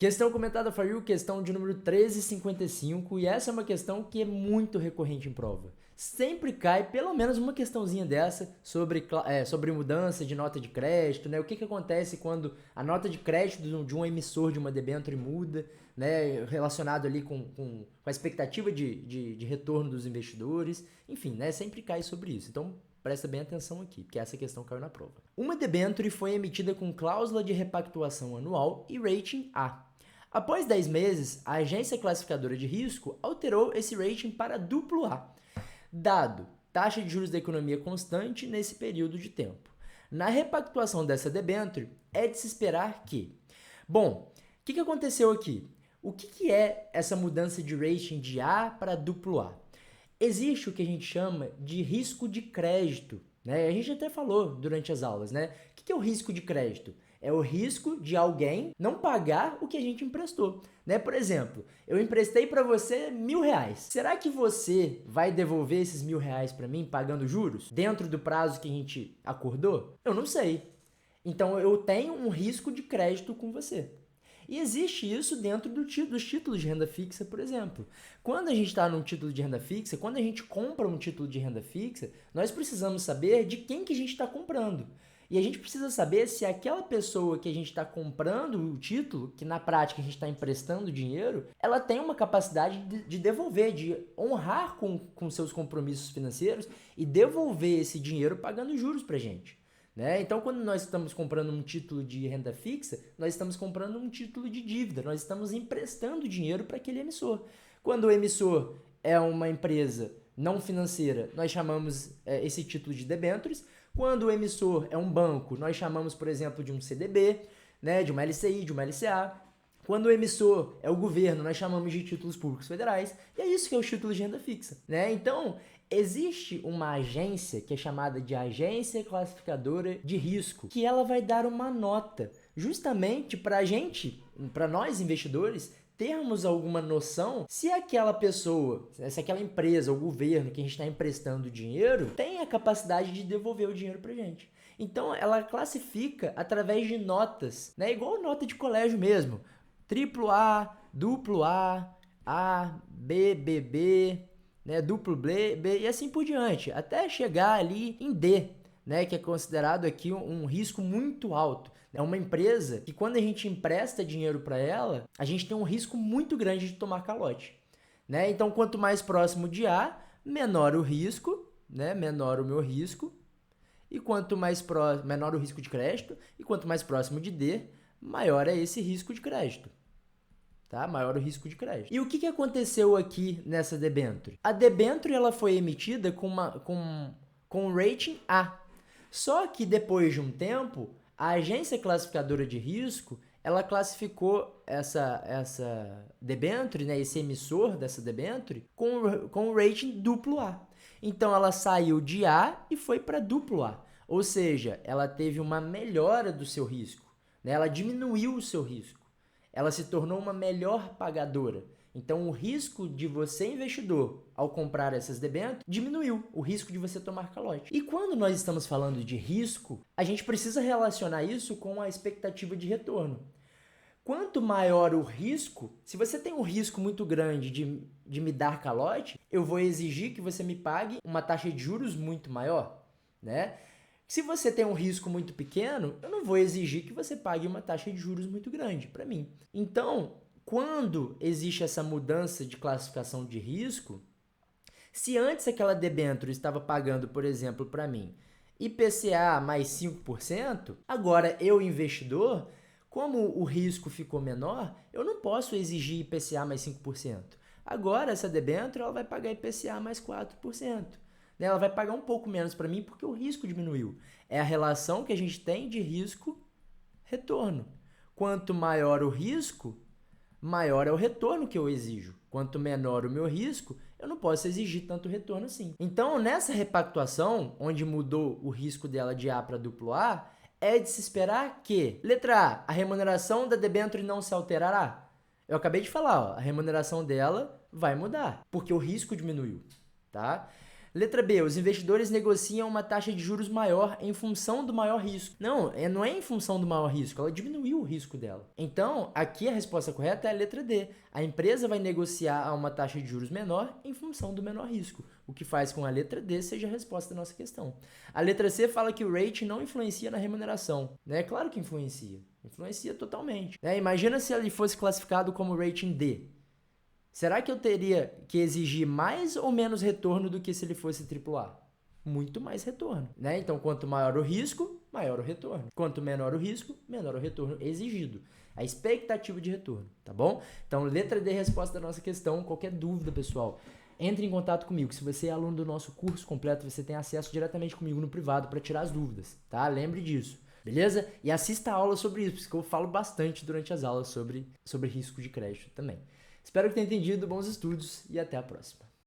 Questão comentada for you, questão de número 1355, e essa é uma questão que é muito recorrente em prova. Sempre cai pelo menos uma questãozinha dessa sobre mudança de nota de crédito, né? O que acontece quando a nota de crédito de um emissor de uma debênture muda, né? Relacionado ali com a expectativa de retorno dos investidores. Enfim, né? Sempre cai sobre isso. Então, presta bem atenção aqui, porque essa questão caiu na prova. Uma debênture foi emitida com cláusula de repactuação anual e rating A. Após 10 meses, a agência classificadora de risco alterou esse rating para AA, dado taxa de juros da economia constante nesse período de tempo. Na repactuação dessa debênture, é de se esperar que... Bom, o que aconteceu aqui? O que é essa mudança de rating de A para AA? Existe o que a gente chama de risco de crédito, né? A gente até falou durante as aulas, né? O que é o risco de crédito? É o risco de alguém não pagar o que a gente emprestou, né? Por exemplo, eu emprestei para você R$1.000. Será que você vai devolver esses R$1.000 para mim pagando juros dentro do prazo que a gente acordou? Eu não sei. Então eu tenho um risco de crédito com você. E existe isso dentro dos títulos de renda fixa, por exemplo. Quando a gente está num título de renda fixa, quando a gente compra um título de renda fixa, nós precisamos saber de quem que a gente está comprando. E a gente precisa saber se aquela pessoa que a gente está comprando o título, que na prática a gente está emprestando dinheiro, ela tem uma capacidade de devolver, de honrar com seus compromissos financeiros e devolver esse dinheiro pagando juros para a gente. Né? Então, quando nós estamos comprando um título de renda fixa, nós estamos comprando um título de dívida, nós estamos emprestando dinheiro para aquele emissor. Quando o emissor é uma empresa não financeira, nós chamamos esse título de debêntures. Quando o emissor é um banco, nós chamamos, por exemplo, de um CDB, né? De uma LCI, de uma LCA. Quando o emissor é o governo, nós chamamos de títulos públicos federais. E é isso que é o título de renda fixa. Né? Então, existe uma agência que é chamada de Agência Classificadora de Risco, que ela vai dar uma nota justamente para nós investidores, termos alguma noção se aquela pessoa, se aquela empresa, o governo que a gente está emprestando dinheiro, tem a capacidade de devolver o dinheiro para a gente. Então, ela classifica através de notas, né? Igual nota de colégio mesmo. AAA, AA, A, B, BB, né? Duplo B e assim por diante, até chegar ali em D, né? Que é considerado aqui um risco muito alto. É uma empresa que quando a gente empresta dinheiro para ela, a gente tem um risco muito grande de tomar calote. Né? Então, quanto mais próximo de A, menor o risco, né? Menor o meu risco, e quanto mais menor o risco de crédito, e quanto mais próximo de D, maior é esse risco de crédito. Tá? Maior o risco de crédito. E o que aconteceu aqui nessa debênture? A debênture ela foi emitida com rating A. Só que depois de um tempo, a agência classificadora de risco, ela classificou essa debênture, né, esse emissor dessa debênture, com o rating AA. Então, ela saiu de A e foi para AA. Ou seja, ela teve uma melhora do seu risco. Né? Ela diminuiu o seu risco. Ela se tornou uma melhor pagadora. Então, o risco de você, investidor, ao comprar essas debêntures, diminuiu o risco de você tomar calote. E quando nós estamos falando de risco, a gente precisa relacionar isso com a expectativa de retorno. Quanto maior o risco, se você tem um risco muito grande de me dar calote, eu vou exigir que você me pague uma taxa de juros muito maior, né? Se você tem um risco muito pequeno, eu não vou exigir que você pague uma taxa de juros muito grande para mim. Então, quando existe essa mudança de classificação de risco, se antes aquela debênture estava pagando, por exemplo, para mim, IPCA mais 5%, agora eu, investidor, como o risco ficou menor, eu não posso exigir IPCA mais 5%. Agora, essa debênture ela vai pagar IPCA mais 4%. Ela vai pagar um pouco menos para mim porque o risco diminuiu. É a relação que a gente tem de risco-retorno. Quanto maior o risco, maior é o retorno que eu exijo. Quanto menor o meu risco, eu não posso exigir tanto retorno assim. Então, nessa repactuação, onde mudou o risco dela de A para AA, é de se esperar que, letra A remuneração da debênture não se alterará. Eu acabei de falar, ó, a remuneração dela vai mudar, porque o risco diminuiu. Tá? Letra B, os investidores negociam uma taxa de juros maior em função do maior risco. Não é em função do maior risco, ela diminuiu o risco dela. Então, aqui a resposta correta é a letra D. A empresa vai negociar a uma taxa de juros menor em função do menor risco, o que faz com a letra D seja a resposta da nossa questão. A letra C fala que o rating não influencia na remuneração. É claro que influencia. Influencia totalmente. Imagina se ele fosse classificado como rating D. Será que eu teria que exigir mais ou menos retorno do que se ele fosse AAA? Muito mais retorno, Então, quanto maior o risco, maior o retorno. Quanto menor o risco, menor o retorno exigido. A expectativa de retorno, tá bom? Então, letra D, resposta da nossa questão. Qualquer dúvida, pessoal, entre em contato comigo. Se você é aluno do nosso curso completo, você tem acesso diretamente comigo no privado para tirar as dúvidas, tá? Lembre disso, beleza? E assista a aula sobre isso, porque eu falo bastante durante as aulas sobre risco de crédito também. Espero que tenha entendido, bons estudos e até a próxima.